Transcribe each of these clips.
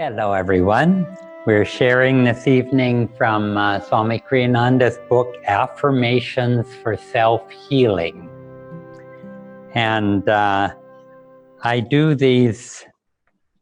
Hello, everyone. We're sharing this evening from Swami Kriyananda's book, Affirmations for Self-Healing. And I do these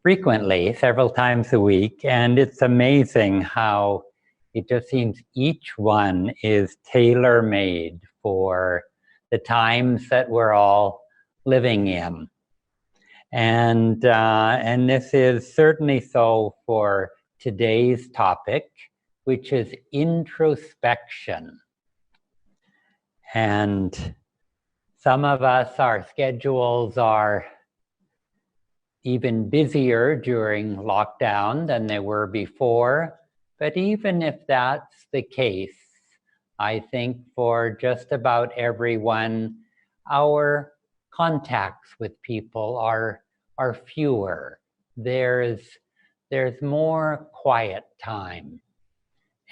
frequently, several times a week, and it's amazing how it just seems each one is tailor-made for the times that we're all living in. And this is certainly so for today's topic, which is introspection. And some of us, our schedules are even busier during lockdown than they were before. But even if that's the case, I think for just about everyone, our contacts with people are fewer. There's more quiet time,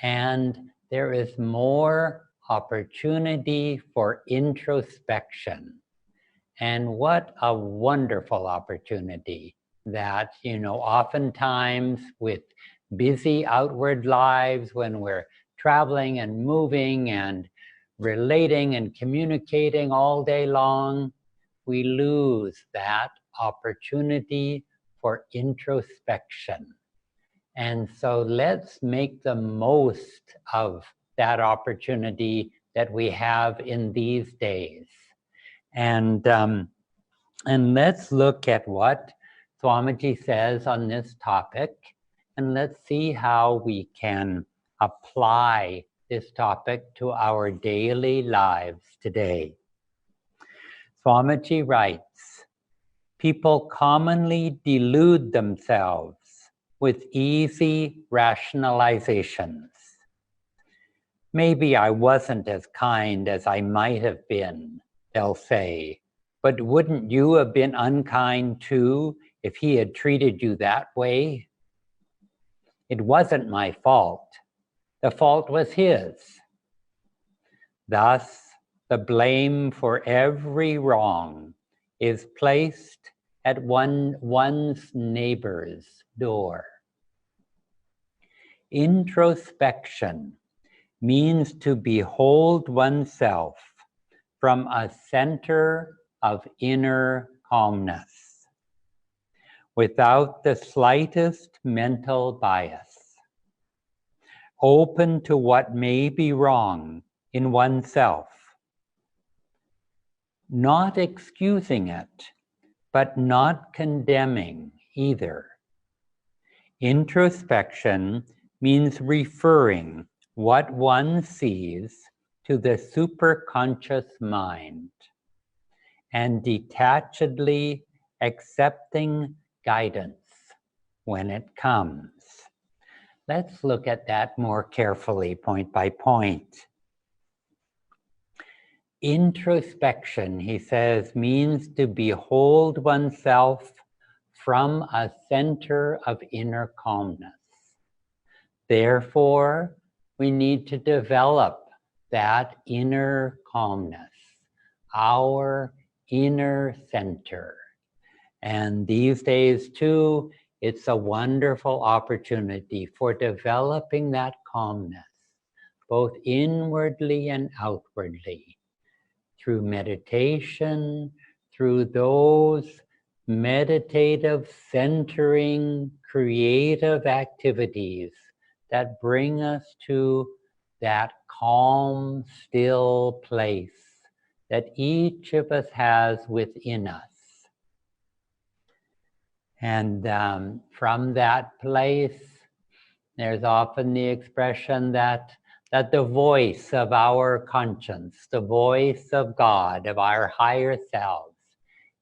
and there is more opportunity for introspection. And what a wonderful opportunity that, oftentimes with busy outward lives, when we're traveling and moving and relating and communicating all day long, we lose that opportunity for introspection. And so let's make the most of that opportunity that we have in these days. And let's look at what Swamiji says on this topic, and let's see how we can apply this topic to our daily lives today. Swamiji writes, people commonly delude themselves with easy rationalizations. Maybe I wasn't as kind as I might have been, they'll say, but wouldn't you have been unkind too if he had treated you that way? It wasn't my fault. The fault was his. Thus, the blame for every wrong is placed at one's neighbor's door. Introspection means to behold oneself from a center of inner calmness, without the slightest mental bias, open to what may be wrong in oneself, not excusing it, but not condemning either. Introspection means referring what one sees to the superconscious mind and detachedly accepting guidance when it comes. Let's look at that more carefully, point by point. Introspection, he says, means to behold oneself from a center of inner calmness. Therefore, we need to develop that inner calmness, our inner center. And these days too, it's a wonderful opportunity for developing that calmness, both inwardly and outwardly, through meditation, through those meditative, centering, creative activities that bring us to that calm, still place that each of us has within us. And from that place, there's often the expression that the voice of our conscience, the voice of God, of our higher selves,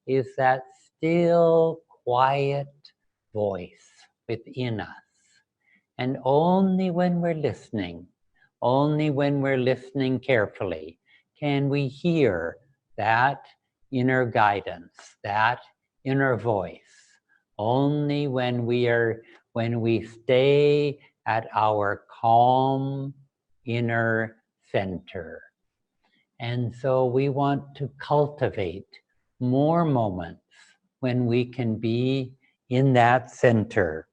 is that still, quiet voice within us. And only when we're listening carefully, can we hear that inner guidance, that inner voice. Only when we stay at our calm inner center. And so we want to cultivate more moments when we can be in that center.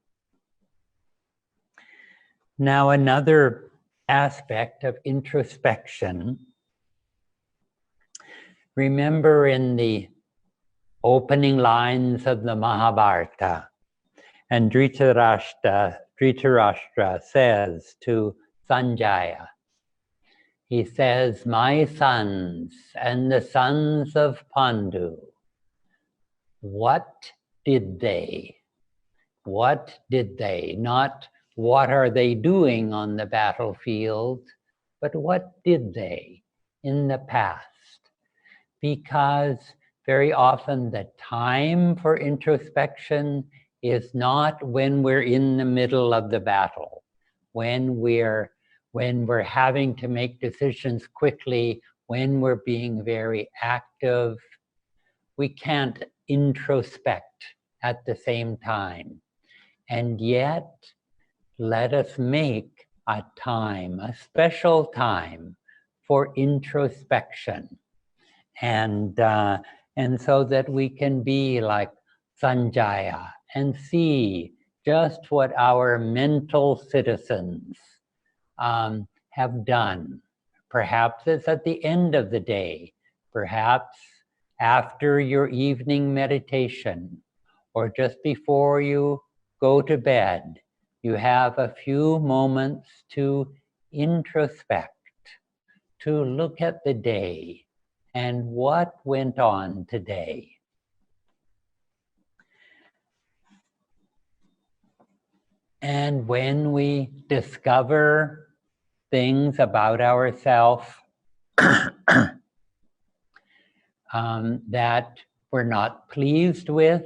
Now, another aspect of introspection, remember in the opening lines of the Mahabharata, and Dhritarashtra says to Sanjaya, he says, my sons and the sons of Pandu, what did they? What did they? Not what are they doing on the battlefield, but what did they in the past? Because very often the time for introspection is not when we're in the middle of the battle, when we're having to make decisions quickly, when we're being very active. We can't introspect at the same time. And yet, let us make a time, a special time for introspection. And so that we can be like Sanjaya and see just what our mental citizens have done. Perhaps it's at the end of the day, perhaps after your evening meditation, or just before you go to bed, you have a few moments to introspect, to look at the day and what went on today. And when we discover things about ourselves that we're not pleased with,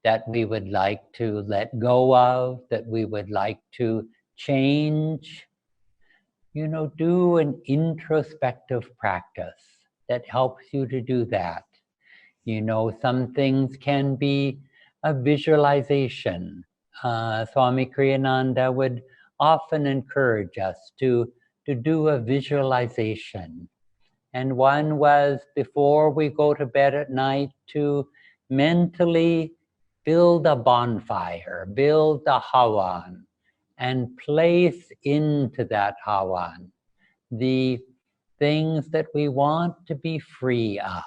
that we would like to let go of, that we would like to change, do an introspective practice that helps you to do that. Some things can be a visualization. Swami Kriyananda would often encourage us to do a visualization. And one was, before we go to bed at night, to mentally build a bonfire, build a hawan, and place into that hawan the things that we want to be free of.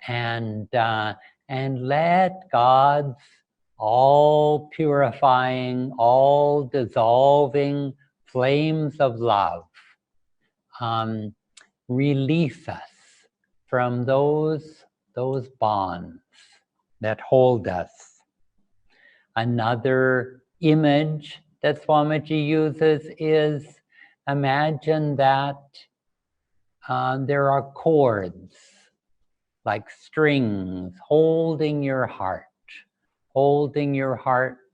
And let God's all purifying, all dissolving flames of love release us from those bonds that hold us. Another image that Swamiji uses is, imagine that there are cords, like strings, holding your heart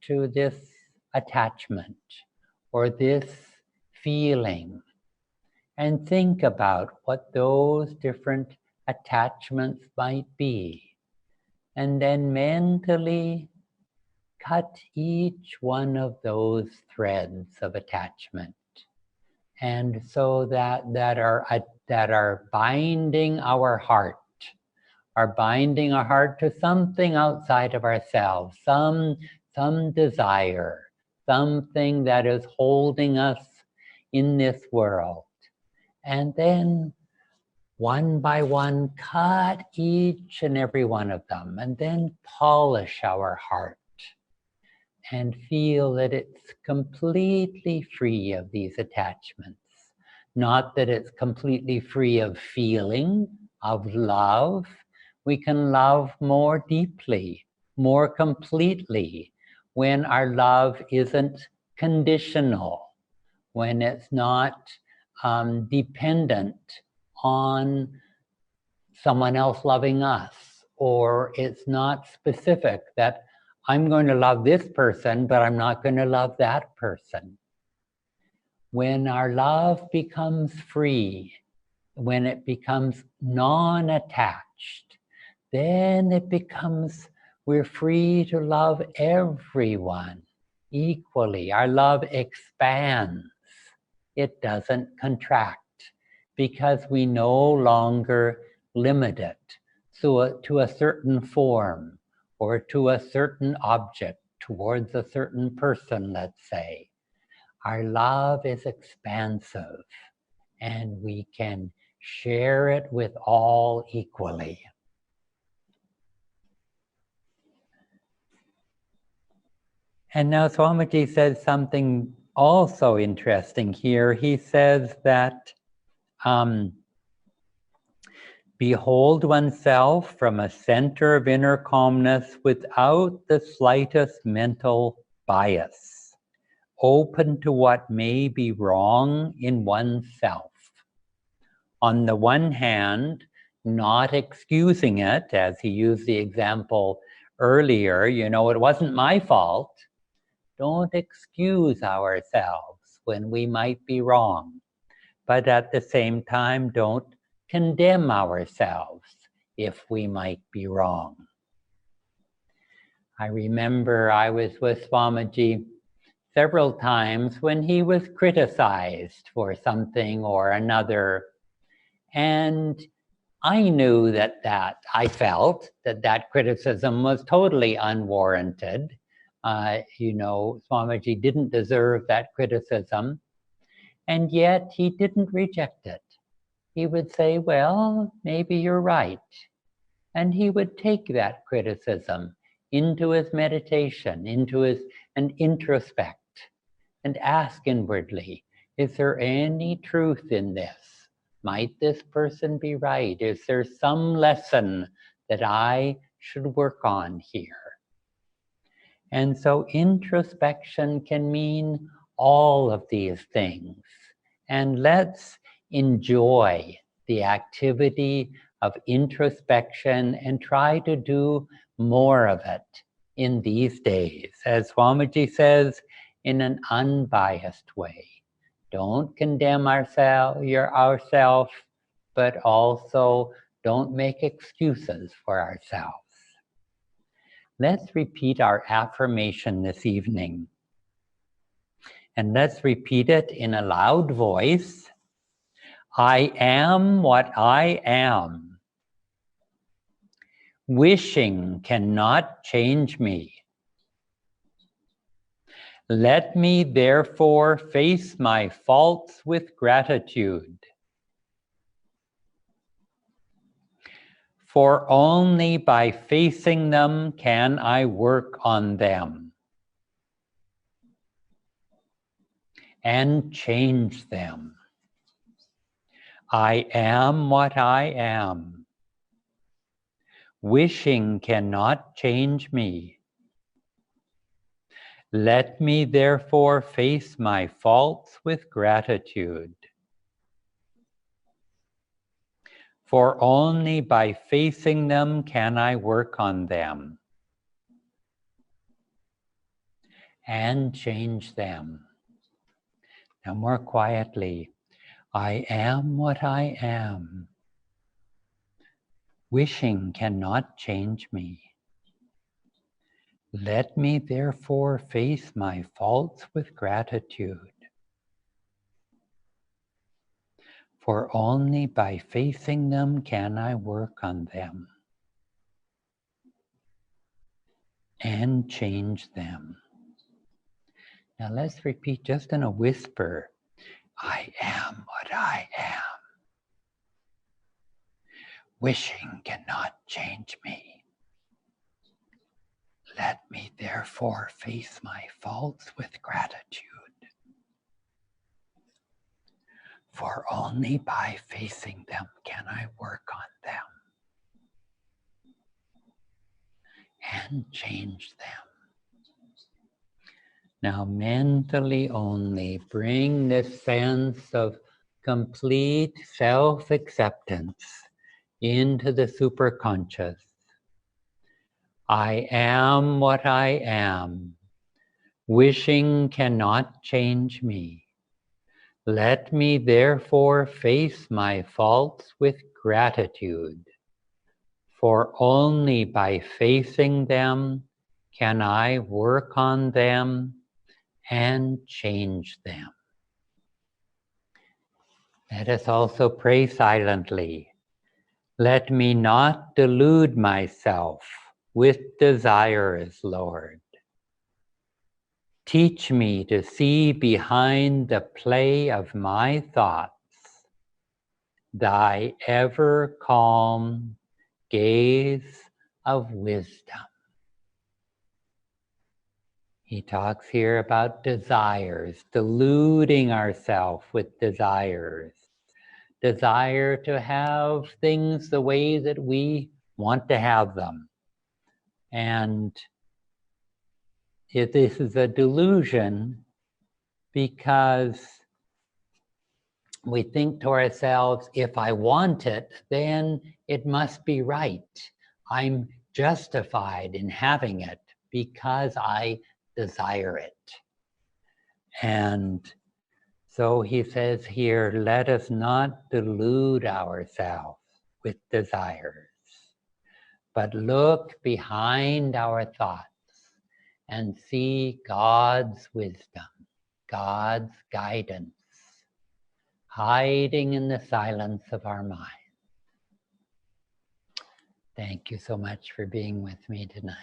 to this attachment or this feeling. And think about what those different attachments might be. And then mentally cut each one of those threads of attachment. And so that are binding our heart, are binding our heart to something outside of ourselves, some desire, something that is holding us in this world. And then one by one, cut each and every one of them, and then polish our heart and feel that it's completely free of these attachments. Not that it's completely free of feeling, of love. We can love more deeply, more completely, when our love isn't conditional, when it's not dependent on someone else loving us, or it's not specific that I'm going to love this person, but I'm not going to love that person. When our love becomes free, when it becomes non-attached, then we're free to love everyone equally. Our love expands. It doesn't contract, because we no longer limit it to a certain form or to a certain object, towards a certain person, let's say. Our love is expansive, and we can share it with all equally. And now Swamiji says something also interesting here. He says that behold oneself from a center of inner calmness without the slightest mental bias, open to what may be wrong in oneself. On the one hand, not excusing it, as he used the example earlier, it wasn't my fault. Don't excuse ourselves when we might be wrong. But at the same time, don't condemn ourselves if we might be wrong. I remember I was with Swamiji several times when he was criticized for something or another, and I knew that I felt that criticism was totally unwarranted. Swamiji didn't deserve that criticism, and yet he didn't reject it. He would say, well, maybe you're right. And he would take that criticism into his meditation, and introspect, and ask inwardly, is there any truth in this? Might this person be right? Is there some lesson that I should work on here? And so introspection can mean all of these things. And let's enjoy the activity of introspection and try to do more of it in these days. As Swamiji says, in an unbiased way. Don't condemn ourselves, but also don't make excuses for ourselves. Let's repeat our affirmation this evening. And let's repeat it in a loud voice. I am what I am. Wishing cannot change me. Let me therefore face my faults with gratitude. For only by facing them can I work on them and change them. I am what I am. Wishing cannot change me. Let me therefore face my faults with gratitude. For only by facing them can I work on them and change them. Now more quietly, I am what I am. Wishing cannot change me. Let me therefore face my faults with gratitude. For only by facing them can I work on them and change them. Now let's repeat just in a whisper. I am what I am. Wishing cannot change me. Let me therefore face my faults with gratitude. For only by facing them can I work on them and change them. Now mentally only bring this sense of complete self-acceptance into the superconscious. I am what I am. Wishing cannot change me. Let me therefore face my faults with gratitude. For only by facing them can I work on them and change them. Let us also pray silently. Let me not delude myself with desires, Lord. Teach me to see behind the play of my thoughts thy ever calm gaze of wisdom. He talks here about desires, deluding ourselves with desires. Desire to have things the way that we want to have them. And if this is a delusion, because we think to ourselves, if I want it, then it must be right. I'm justified in having it because I desire it. And so he says here, let us not delude ourselves with desires, but look behind our thoughts and see God's wisdom, God's guidance, hiding in the silence of our mind. Thank you so much for being with me tonight.